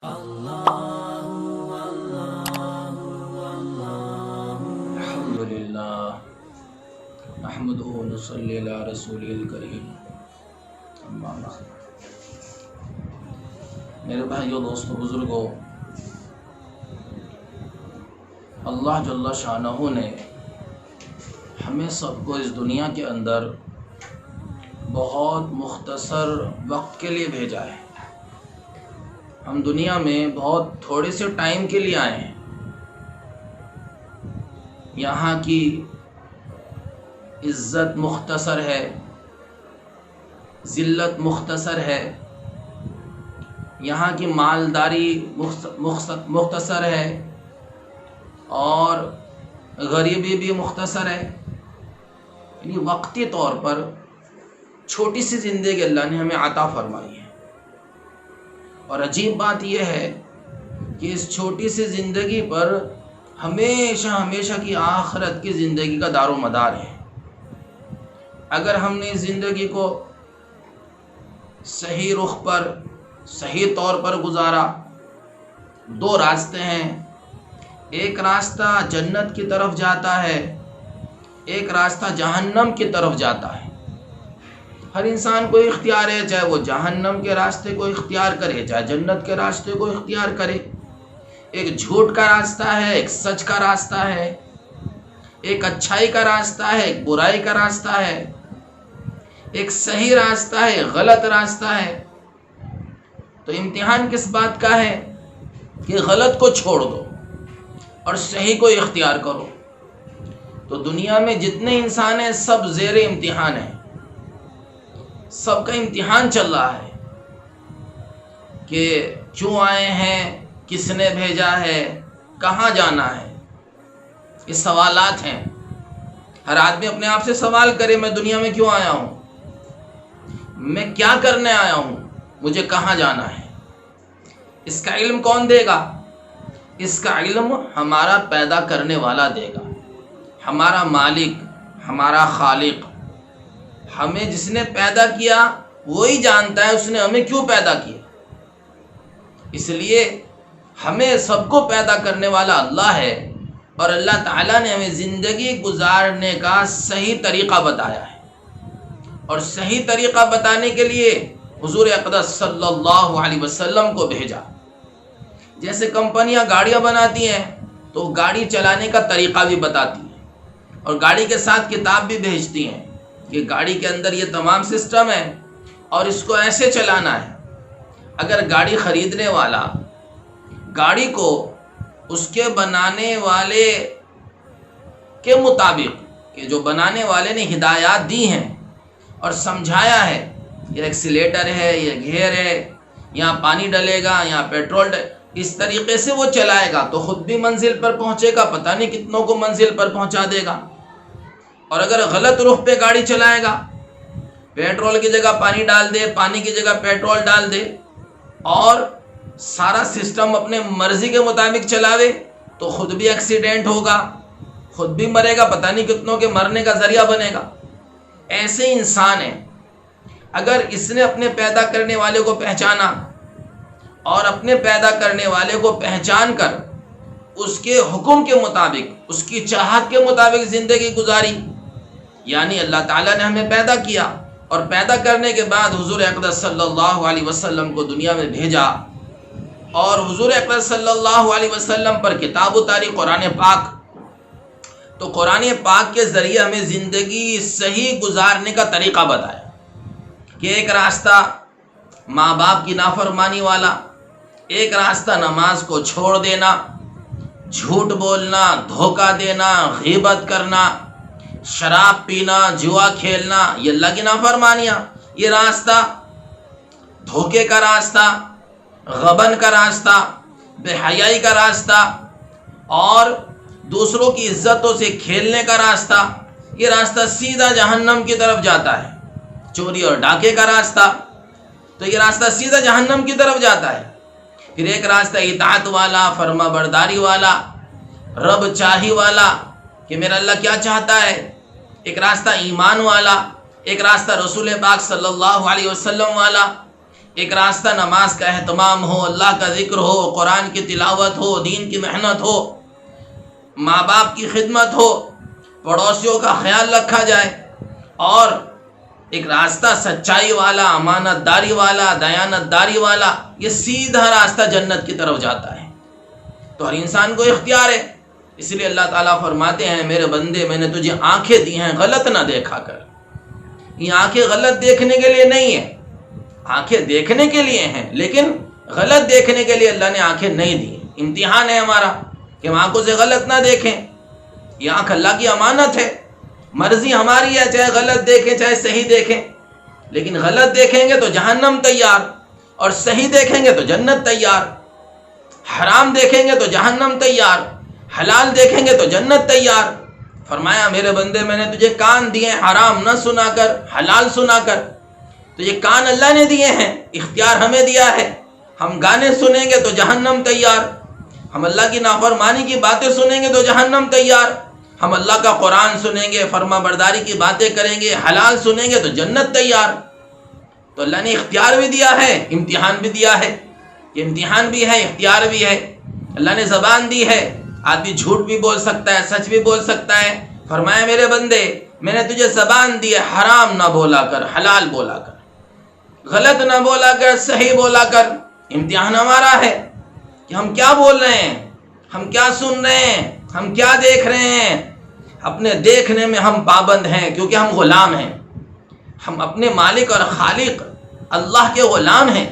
الحمدللہ نحمدہ و نصلی علی رسولہ الکریم اما بعد۔ میرے بھائیو، دوستو، بزرگو، اللہ جل شانہ نے ہمیں سب کو اس دنیا کے اندر بہت مختصر وقت کے لیے بھیجا ہے۔ ہم دنیا میں بہت تھوڑے سے ٹائم کے لیے آئے ہیں۔ یہاں کی عزت مختصر ہے، ذلت مختصر ہے، یہاں کی مالداری مختصر ہے اور غریبی بھی مختصر ہے۔ یعنی وقتی طور پر چھوٹی سی زندگی اللہ نے ہمیں عطا فرمائی ہے۔ اور عجیب بات یہ ہے کہ اس چھوٹی سی زندگی پر ہمیشہ کی آخرت کی زندگی کا دار و مدار ہے۔ اگر ہم نے اس زندگی کو صحیح رخ پر، صحیح طور پر گزارا، دو راستے ہیں۔ ایک راستہ جنت کی طرف جاتا ہے، ایک راستہ جہنم کی طرف جاتا ہے۔ ہر انسان کو اختیار ہے، چاہے وہ جہنم کے راستے کو اختیار کرے، چاہے جنت کے راستے کو اختیار کرے۔ ایک جھوٹ کا راستہ ہے، ایک سچ کا راستہ ہے، ایک اچھائی کا راستہ ہے، ایک برائی کا راستہ ہے، ایک صحیح راستہ ہے، ایک غلط راستہ ہے۔ تو امتحان کس بات کا ہے کہ غلط کو چھوڑ دو اور صحیح کو اختیار کرو۔ تو دنیا میں جتنے انسان ہیں سب زیر امتحان ہیں، سب کا امتحان چل رہا ہے کہ کیوں آئے ہیں، کس نے بھیجا ہے، کہاں جانا ہے۔ یہ سوالات ہیں۔ ہر آدمی اپنے آپ سے سوال کرے، میں دنیا میں کیوں آیا ہوں، میں کیا کرنے آیا ہوں، مجھے کہاں جانا ہے۔ اس کا علم کون دے گا؟ اس کا علم ہمارا پیدا کرنے والا دے گا، ہمارا مالک، ہمارا خالق۔ ہمیں جس نے پیدا کیا وہی جانتا ہے اس نے ہمیں کیوں پیدا کیا۔ اس لیے ہمیں سب کو پیدا کرنے والا اللہ ہے، اور اللہ تعالیٰ نے ہمیں زندگی گزارنے کا صحیح طریقہ بتایا ہے۔ اور صحیح طریقہ بتانے کے لیے حضور اقدس صلی اللہ علیہ وسلم کو بھیجا۔ جیسے کمپنیاں گاڑیاں بناتی ہیں تو گاڑی چلانے کا طریقہ بھی بتاتی ہیں، اور گاڑی کے ساتھ کتاب بھی بھیجتی ہیں کہ گاڑی کے اندر یہ تمام سسٹم ہے اور اس کو ایسے چلانا ہے۔ اگر گاڑی خریدنے والا گاڑی کو اس کے بنانے والے کے مطابق، کہ جو بنانے والے نے ہدایات دی ہیں اور سمجھایا ہے، یہ ایکسیلیٹر ہے، یہ گیئر ہے، یہاں پانی ڈلے گا، یہاں پیٹرول اس طریقے سے وہ چلائے گا تو خود بھی منزل پر پہنچے گا، پتہ نہیں کتنوں کو منزل پر پہنچا دے گا۔ اور اگر غلط رخ پہ گاڑی چلائے گا، پیٹرول کی جگہ پانی ڈال دے، پانی کی جگہ پیٹرول ڈال دے، اور سارا سسٹم اپنے مرضی کے مطابق چلاوے تو خود بھی ایکسیڈنٹ ہوگا، خود بھی مرے گا، پتہ نہیں کتنوں کے مرنے کا ذریعہ بنے گا۔ ایسے انسان ہیں۔ اگر اس نے اپنے پیدا کرنے والے کو پہچانا اور اپنے پیدا کرنے والے کو پہچان کر اس کے حکم کے مطابق، اس کی چاہت کے مطابق زندگی گزاری، یعنی اللہ تعالیٰ نے ہمیں پیدا کیا اور پیدا کرنے کے بعد حضور اقدس صلی اللہ علیہ وسلم کو دنیا میں بھیجا، اور حضور اقدس صلی اللہ علیہ وسلم پر کتاب اتاری قرآن پاک۔ تو قرآن پاک کے ذریعے ہمیں زندگی صحیح گزارنے کا طریقہ بتایا کہ ایک راستہ ماں باپ کی نافرمانی والا، ایک راستہ نماز کو چھوڑ دینا، جھوٹ بولنا، دھوکہ دینا، غیبت کرنا، شراب پینا، جوا کھیلنا، یہ اللہ کی نافرمانیاں۔ یہ راستہ دھوکے کا راستہ، غبن کا راستہ، بے حیائی کا راستہ، اور دوسروں کی عزتوں سے کھیلنے کا راستہ، یہ راستہ سیدھا جہنم کی طرف جاتا ہے۔ چوری اور ڈاکے کا راستہ، تو یہ راستہ سیدھا جہنم کی طرف جاتا ہے۔ پھر ایک راستہ اطاعت والا، فرما برداری والا، رب چاہی والا، کہ میرا اللہ کیا چاہتا ہے، ایک راستہ ایمان والا، ایک راستہ رسول پاک صلی اللہ علیہ وسلم والا، ایک راستہ نماز کا اہتمام ہو، اللہ کا ذکر ہو، قرآن کی تلاوت ہو، دین کی محنت ہو، ماں باپ کی خدمت ہو، پڑوسیوں کا خیال رکھا جائے، اور ایک راستہ سچائی والا، امانت داری والا، دیانت داری والا، یہ سیدھا راستہ جنت کی طرف جاتا ہے۔ تو ہر انسان کو اختیار ہے، اس لیے اللہ تعالیٰ فرماتے ہیں میرے بندے میں نے تجھے آنکھیں دی ہیں غلط نہ دیکھا کر۔ یہ آنکھیں غلط دیکھنے کے لیے نہیں ہیں، آنکھیں دیکھنے کے لیے ہیں، لیکن غلط دیکھنے کے لیے اللہ نے آنکھیں نہیں دی۔ امتحان ہے ہمارا کہ ہم آنکھوں سے غلط نہ دیکھیں، یہ آنکھ اللہ کی امانت ہے، مرضی ہماری ہے چاہے غلط دیکھیں چاہے صحیح دیکھیں، لیکن غلط دیکھیں گے تو جہنم تیار، اور صحیح دیکھیں گے تو جنت تیار۔ حرام دیکھیں گے تو جہنم تیار، حلال دیکھیں گے تو جنت تیار۔ فرمایا میرے بندے میں نے تجھے کان دیے حرام نہ سنا کر، حلال سنا کر۔ تو یہ کان اللہ نے دیے ہیں، اختیار ہمیں دیا ہے۔ ہم گانے سنیں گے تو جہنم تیار، ہم اللہ کی نافرمانی کی باتیں سنیں گے تو جہنم تیار، ہم اللہ کا قرآن سنیں گے، فرما برداری کی باتیں کریں گے، حلال سنیں گے تو جنت تیار۔ تو اللہ نے اختیار بھی دیا ہے، امتحان بھی دیا ہے، یہ امتحان بھی ہے، اختیار بھی ہے۔ اللہ نے زبان دی ہے، آدمی جھوٹ بھی بول سکتا ہے، سچ بھی بول سکتا ہے۔ فرمایا میرے بندے میں نے تجھے زبان دی ہے، حرام نہ بولا کر، حلال بولا کر، غلط نہ بولا کر، صحیح بولا کر۔ امتحان ہمارا ہے کہ ہم کیا بول رہے ہیں، ہم کیا سن رہے ہیں، ہم کیا دیکھ رہے ہیں۔ اپنے دیکھنے میں ہم پابند ہیں کیونکہ ہم غلام ہیں، ہم اپنے مالک اور خالق اللہ کے غلام ہیں،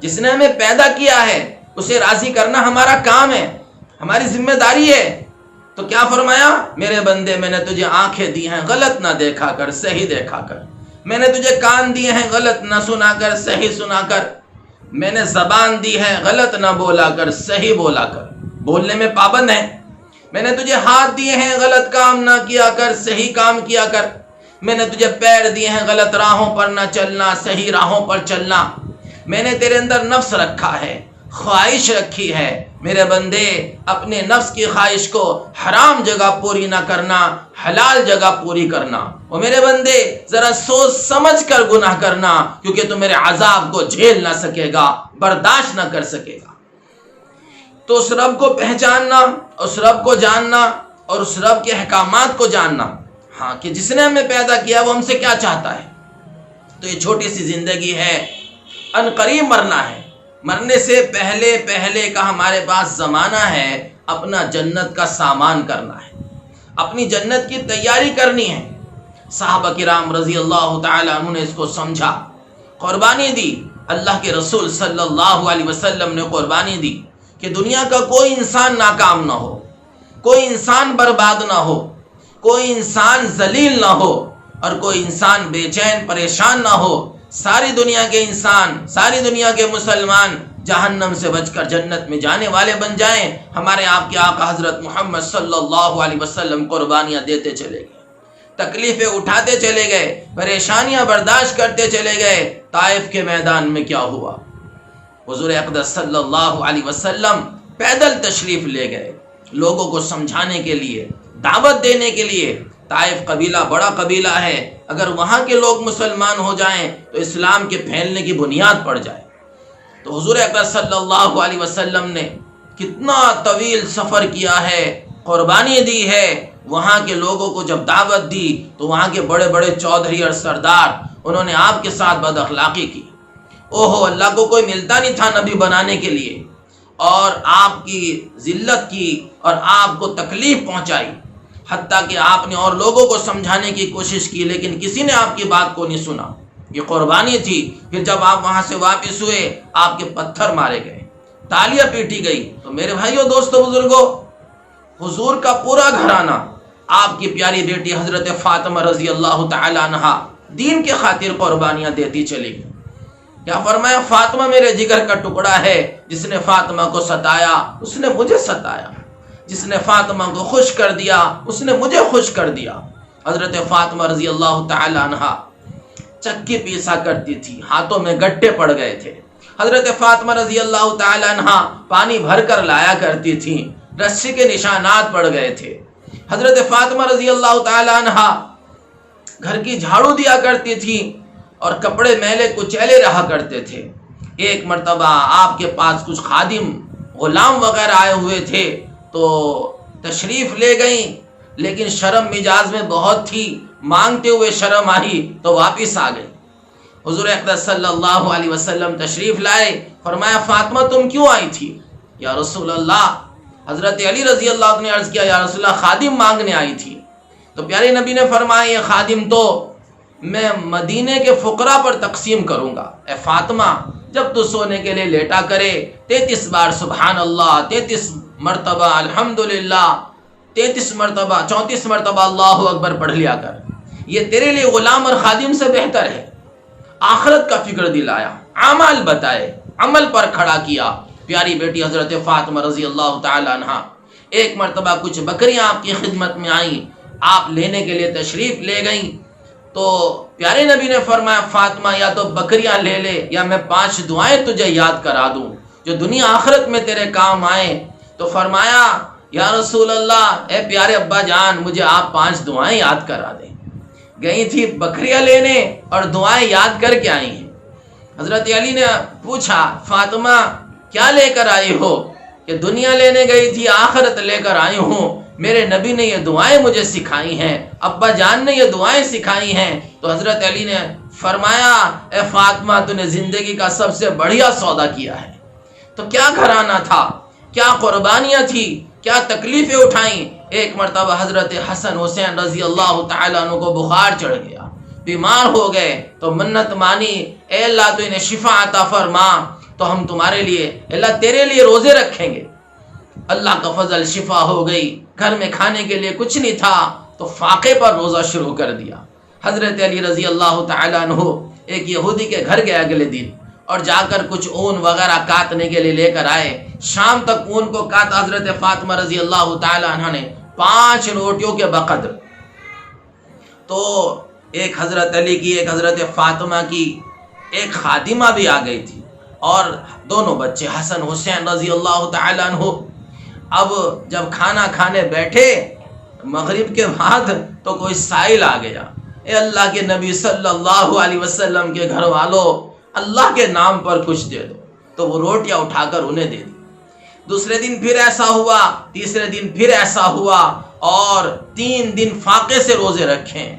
جس نے ہمیں پیدا کیا ہے اسے راضی کرنا ہمارا کام ہے، ہماری ذمہ داری ہے۔ تو کیا فرمایا میرے بندے میں نے تجھے آنکھیں دی ہیں غلط نہ دیکھا کر، صحیح دیکھا کر۔ میں نے تجھے کان دیے ہیں غلط نہ سنا کر، صحیح سنا کر۔ میں نے زبان دی ہے غلط نہ بولا کر، صحیح بولا کر، بولنے میں پابند ہے۔ میں نے تجھے ہاتھ دیے ہیں غلط کام نہ کیا کر، صحیح کام کیا کر۔ میں نے تجھے پیر دیے ہیں غلط راہوں پر نہ چلنا، صحیح راہوں پر چلنا۔ میں نے تیرے اندر نفس رکھا ہے، خواہش رکھی ہے، میرے بندے اپنے نفس کی خواہش کو حرام جگہ پوری نہ کرنا، حلال جگہ پوری کرنا۔ اور میرے بندے ذرا سوچ سمجھ کر گناہ کرنا، کیونکہ تو میرے عذاب کو جھیل نہ سکے گا، برداشت نہ کر سکے گا۔ تو اس رب کو پہچاننا، اس رب کو جاننا، اور اس رب کے احکامات کو جاننا، ہاں کہ جس نے ہمیں پیدا کیا وہ ہم سے کیا چاہتا ہے۔ تو یہ چھوٹی سی زندگی ہے، ان قریب مرنا ہے، مرنے سے پہلے کا ہمارے پاس زمانہ ہے اپنا جنت کا سامان کرنا ہے، اپنی جنت کی تیاری کرنی ہے۔ صحابہ کرام رضی اللہ تعالی عنہ نے اس کو سمجھا، قربانی دی۔ اللہ کے رسول صلی اللہ علیہ وسلم نے قربانی دی کہ دنیا کا کوئی انسان ناکام نہ ہو، کوئی انسان برباد نہ ہو، کوئی انسان ذلیل نہ ہو، اور کوئی انسان بے چین پریشان نہ ہو۔ ساری دنیا کے انسان، ساری دنیا کے مسلمان جہنم سے بچ کر جنت میں جانے والے بن جائیں۔ ہمارے آپ کے آقا حضرت محمد صلی اللہ علیہ وسلم قربانیاں دیتے چلے گئے، تکلیفیں اٹھاتے چلے گئے، پریشانیاں برداشت کرتے چلے گئے۔ طائف کے میدان میں کیا ہوا؟ حضور اقدس صلی اللہ علیہ وسلم پیدل تشریف لے گئے لوگوں کو سمجھانے کے لیے، دعوت دینے کے لیے۔ طائف قبیلہ بڑا قبیلہ ہے، اگر وہاں کے لوگ مسلمان ہو جائیں تو اسلام کے پھیلنے کی بنیاد پڑ جائے۔ تو حضور اکرم صلی اللہ علیہ وسلم نے کتنا طویل سفر کیا ہے، قربانی دی ہے۔ وہاں کے لوگوں کو جب دعوت دی تو وہاں کے بڑے بڑے چودھری اور سردار انہوں نے آپ کے ساتھ بد اخلاقی کی۔ اوہو، اللہ کو کوئی ملتا نہیں تھا نبی بنانے کے لیے، اور آپ کی ذلت کی اور آپ کو تکلیف پہنچائی، حتیٰ کہ آپ نے اور لوگوں کو سمجھانے کی کوشش کی لیکن کسی نے آپ کی بات کو نہیں سنا۔ یہ قربانی تھی۔ پھر جب آپ وہاں سے واپس ہوئے آپ کے پتھر مارے گئے، تالیاں پیٹی گئی۔ تو میرے بھائیوں، دوستو، بزرگوں، حضور کا پورا گھرانہ، آپ کی پیاری بیٹی حضرت فاطمہ رضی اللہ تعالی عنہا دین کے خاطر قربانیاں دیتی چلی گئی۔ کیا فرمایا؟ فاطمہ میرے جگر کا ٹکڑا ہے، جس نے فاطمہ کو ستایا اس نے مجھے ستایا، جس نے فاطمہ کو خوش کر دیا اس نے مجھے خوش کر دیا۔ حضرت فاطمہ رضی اللہ تعالی عنہا چکی پیسا کرتی تھی، ہاتھوں میں گٹھے پڑ گئے تھے۔ حضرت فاطمہ رضی اللہ تعالی عنہا پانی بھر کر لایا کرتی تھی، رسی کے نشانات پڑ گئے تھے۔ حضرت فاطمہ رضی اللہ تعالی عنہا گھر کی جھاڑو دیا کرتی تھی اور کپڑے میلے کچیلے رہا کرتے تھے۔ ایک مرتبہ آپ کے پاس کچھ خادم غلام وغیرہ آئے ہوئے تھے تو تشریف لے گئیں، لیکن شرم مزاج میں بہت تھی، مانگتے ہوئے شرم آئی تو واپس آ گئی۔ حضور اقدس صلی اللہ علیہ وسلم تشریف لائے، فرمایا فاطمہ تم کیوں آئی تھی؟ یا رسول اللہ، حضرت علی رضی اللہ عنہ نے عرض کیا یا رسول اللہ خادم مانگنے آئی تھی۔ تو پیارے نبی نے فرمایا یہ خادم تو میں مدینے کے فقراء پر تقسیم کروں گا۔ اے فاطمہ، جب تو سونے کے لیے لیٹا کرے 33 بار سبحان اللہ، 33 مرتبہ الحمدللہ، 33 مرتبہ 34 مرتبہ اللہ اکبر پڑھ لیا کر، یہ تیرے لیے غلام اور خادم سے بہتر ہے۔ آخرت کا فکر دلایا، اعمال بتائے، عمل پر کھڑا کیا۔ پیاری بیٹی حضرت فاطمہ رضی اللہ تعالی عنہا ایک مرتبہ کچھ بکریاں آپ کی خدمت میں آئیں، آپ لینے کے لیے تشریف لے گئیں تو پیارے نبی نے فرمایا فاطمہ یا تو بکریاں لے لے یا میں 5 دعائیں تجھے یاد کرا دوں جو دنیا آخرت میں تیرے کام آئیں۔ تو فرمایا یا رسول اللہ، اے پیارے ابا جان، مجھے آپ 5 دعائیں یاد کرا دیں۔ گئی تھی بکریاں لینے اور دعائیں یاد کر کے آئی ہیں۔ حضرت علی نے پوچھا فاطمہ کیا لے کر آئی ہو؟ کہ دنیا لینے گئی تھی، آخرت لے کر آئی ہوں، میرے نبی نے یہ دعائیں مجھے سکھائی ہیں، ابا جان نے یہ دعائیں سکھائی ہیں۔ تو حضرت علی نے فرمایا اے فاطمہ تو نے زندگی کا سب سے بڑھیا سودا کیا ہے۔ تو کیا گھرانہ تھا، کیا قربانیاں تھی، کیا تکلیفیں اٹھائیں۔ ایک مرتبہ حضرت حسن حسین رضی اللہ تعالیٰ عنہ کو بخار چڑھ گیا، بیمار ہو گئے تو منت مانی اے اللہ تو انہیں شفا عطا فرما، تو ہم تمہارے لیے اللہ تیرے لیے روزے رکھیں گے۔ اللہ کا فضل، شفا ہو گئی، گھر میں کھانے کے لیے کچھ نہیں تھا تو فاقے پر روزہ شروع کر دیا۔ حضرت علی رضی اللہ تعالیٰ عنہ ایک یہودی کے گھر گئے اگلے دن اور جا کر کچھ اون وغیرہ کاٹنے کے لیے لے کر آئے۔ شام تک اون کو کاٹا حضرت فاطمہ رضی اللہ تعالیٰ عنہ نے 5 روٹیوں کے بقدر۔ تو ایک حضرت علی کی، ایک حضرت فاطمہ کی، ایک خادمہ بھی آ گئی تھی اور دونوں بچے حسن حسین رضی اللہ تعالیٰ عنہ۔ اب جب کھانا کھانے بیٹھے مغرب کے بعد تو کوئی سائل آ گیا، اے اللہ کے نبی صلی اللہ علیہ وسلم کے گھر والوں، اللہ کے نام پر کچھ دے دو۔ تو وہ روٹیاں اٹھا کر انہیں دے دی۔ دوسرے دن پھر ایسا ہوا، تیسرے دن پھر ایسا ہوا اور 3 دن فاقے سے روزے رکھیں،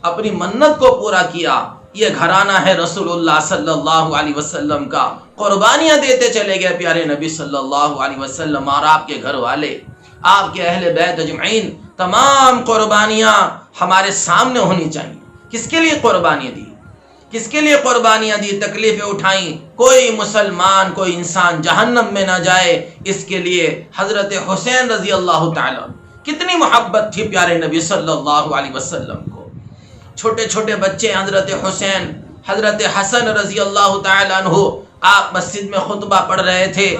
اپنی منت کو پورا کیا۔ یہ گھرانہ ہے رسول اللہ صلی اللہ علیہ وسلم کا، قربانیاں دیتے چلے گئے پیارے نبی صلی اللہ علیہ وسلم اور آپ کے گھر والے، آپ کے اہل بیت اجمعین۔ تمام قربانیاں ہمارے سامنے ہونی چاہیے۔ کس کے لیے قربانیاں دی، کس کے لیے قربانیاں دی، تکلیفیں اٹھائیں، کوئی مسلمان، کوئی انسان جہنم میں نہ جائے، اس کے لیے حضرت حسین رضی اللہ تعالیٰ کتنی محبت تھی پیارے نبی صلی اللہ علیہ وسلم کو۔ چھوٹے چھوٹے بچے حضرت حسین، حضرت حسن رضی اللہ تعالیٰ عنہ، آپ مسجد میں خطبہ پڑھ رہے تھے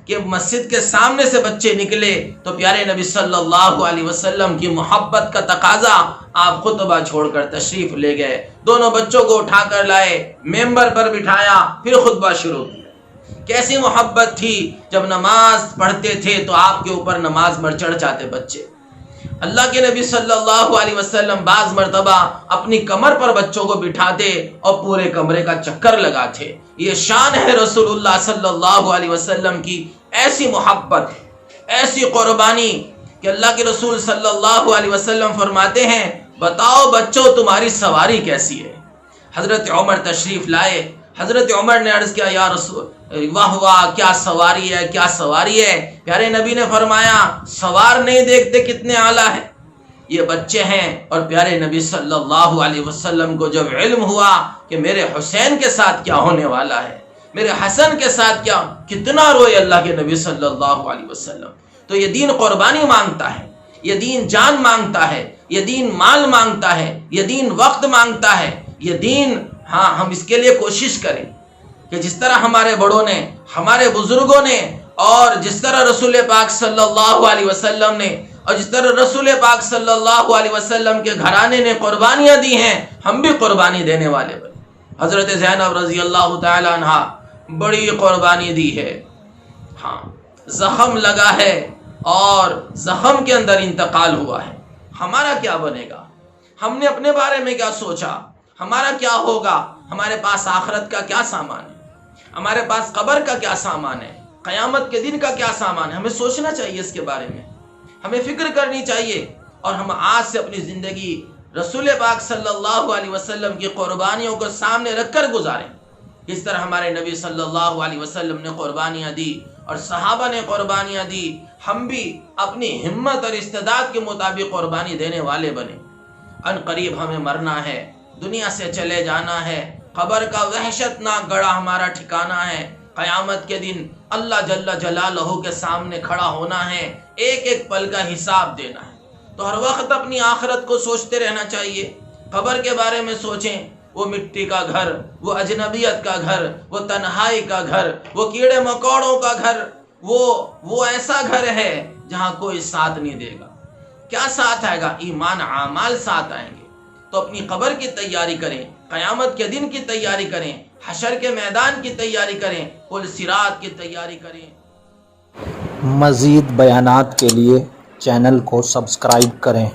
کہ مسجد کے سامنے سے بچے نکلے تو پیارے نبی صلی اللہ علیہ وسلم کی محبت کا تقاضا، آپ خطبہ چھوڑ کر تشریف لے گئے، دونوں بچوں کو اٹھا کر لائے، ممبر پر بٹھایا، پھر خطبہ شروع کیا۔ کیسی محبت تھی، جب نماز پڑھتے تھے تو آپ کے اوپر نماز پر چڑھ جاتے بچے۔ اللہ کے نبی صلی اللہ علیہ وسلم بعض مرتبہ اپنی کمر پر بچوں کو بٹھاتے اور پورے کمرے کا چکر لگاتے۔ یہ شان ہے رسول اللہ صلی اللہ علیہ وسلم کی، ایسی محبت، ایسی قربانی کہ اللہ کے رسول صلی اللہ علیہ وسلم فرماتے ہیں بتاؤ بچوں تمہاری سواری کیسی ہے۔ حضرت عمر تشریف لائے، حضرت عمر نے عرض کیا یا رسول واہ واہ کیا سواری ہے، کیا سواری ہے۔ پیارے نبی نے فرمایا سوار نہیں دیکھتے کتنے اعلیٰ ہیں، یہ بچے ہیں۔ اور پیارے نبی صلی اللہ علیہ وسلم کو جب علم ہوا کہ میرے حسین کے ساتھ کیا ہونے والا ہے، میرے حسن کے ساتھ کیا، کتنا روئے اللہ کے نبی صلی اللہ علیہ وسلم۔ تو یہ دین قربانی مانگتا ہے، یہ دین جان مانگتا ہے، یہ دین مال مانگتا ہے، یہ دین وقت مانگتا ہے، یہ دین ہم اس کے لیے کوشش کریں کہ جس طرح ہمارے بڑوں نے، ہمارے بزرگوں نے، اور جس طرح رسول پاک صلی اللہ علیہ وسلم نے، اور جس طرح رسول پاک صلی اللہ علیہ وسلم کے گھرانے نے قربانیاں دی ہیں، ہم بھی قربانی دینے والے بنے۔ حضرت زینب رضی اللہ تعالی عنہ بڑی قربانی دی ہے، زخم لگا ہے اور زخم کے اندر انتقال ہوا ہے۔ ہمارا کیا بنے گا؟ ہم نے اپنے بارے میں کیا سوچا؟ ہمارا کیا ہوگا؟ ہمارے پاس آخرت کا کیا سامان ہے؟ ہمارے پاس قبر کا کیا سامان ہے، قیامت کے دن کا کیا سامان ہے، ہمیں سوچنا چاہیے اس کے بارے میں، ہمیں فکر کرنی چاہیے، اور ہم آج سے اپنی زندگی رسول پاک صلی اللہ علیہ وسلم کی قربانیوں کو سامنے رکھ کر گزاریں۔ اس طرح ہمارے نبی صلی اللہ علیہ وسلم نے قربانیاں دی اور صحابہ نے قربانیاں دی، ہم بھی اپنی ہمت اور استعداد کے مطابق قربانی دینے والے بنے۔ ان قریب ہمیں مرنا ہے، دنیا سے چلے جانا ہے، قبر کا وحشتناک گڑھا ہمارا ٹھکانہ ہے، قیامت کے دن اللہ جل جلالہ کے سامنے کھڑا ہونا ہے، ایک ایک پل کا حساب دینا ہے۔ تو ہر وقت اپنی آخرت کو سوچتے رہنا چاہیے، قبر کے بارے میں سوچیں، وہ مٹی کا گھر، وہ اجنبیت کا گھر، وہ تنہائی کا گھر، وہ کیڑے مکوڑوں کا گھر، وہ ایسا گھر ہے جہاں کوئی ساتھ نہیں دے گا۔ کیا ساتھ آئے گا؟ ایمان اعمال ساتھ آئیں گے۔ تو اپنی قبر کی تیاری کریں، قیامت کے دن کی تیاری کریں، حشر کے میدان کی تیاری کریں، پل صراط کی تیاری کریں۔ مزید بیانات کے لیے چینل کو سبسکرائب کریں۔